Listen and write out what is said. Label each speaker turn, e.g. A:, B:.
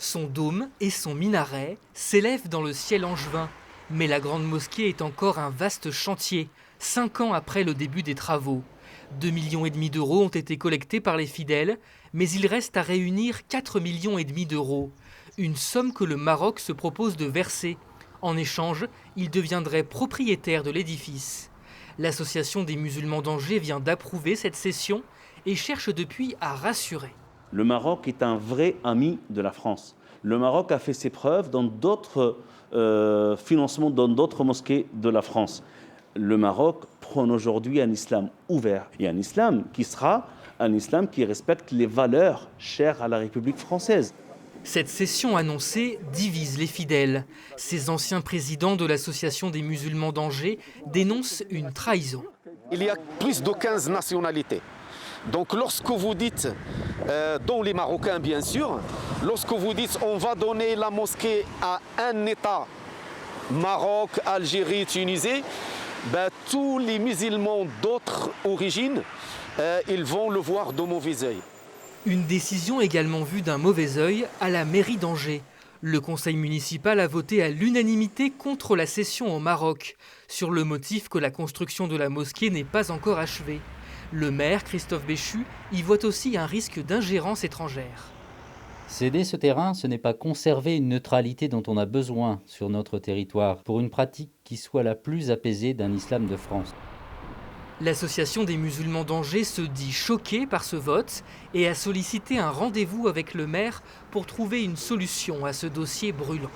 A: Son dôme et son minaret s'élèvent dans le ciel angevin. Mais la grande mosquée est encore un vaste chantier, 5 ans après le début des travaux. 2,5 millions d'euros ont été collectés par les fidèles, mais il reste à réunir 4,5 millions d'euros. Une somme que le Maroc se propose de verser. En échange, il deviendrait propriétaire de l'édifice. L'association des musulmans d'Angers vient d'approuver cette cession et cherche depuis à rassurer.
B: Le Maroc est un vrai ami de la France. Le Maroc a fait ses preuves dans d'autres financements, dans d'autres mosquées de la France. Le Maroc prône aujourd'hui un islam ouvert et un islam qui sera un islam qui respecte les valeurs chères à la République française.
A: Cette cession annoncée divise les fidèles. Ces anciens présidents de l'association des musulmans d'Angers dénoncent une trahison.
C: Il y a plus de 15 nationalités. Donc lorsque vous dites, dont les Marocains bien sûr, lorsque vous dites on va donner la mosquée à un État, Maroc, Algérie, Tunisie, tous les musulmans d'autres origines, ils vont le voir de mauvais œil.
A: Une décision également vue d'un mauvais œil à la mairie d'Angers. Le conseil municipal a voté à l'unanimité contre la cession au Maroc, sur le motif que la construction de la mosquée n'est pas encore achevée. Le maire, Christophe Béchu, y voit aussi un risque d'ingérence étrangère.
D: Céder ce terrain, ce n'est pas conserver une neutralité dont on a besoin sur notre territoire pour une pratique qui soit la plus apaisée d'un islam de France.
A: L'association des musulmans d'Angers se dit choquée par ce vote et a sollicité un rendez-vous avec le maire pour trouver une solution à ce dossier brûlant.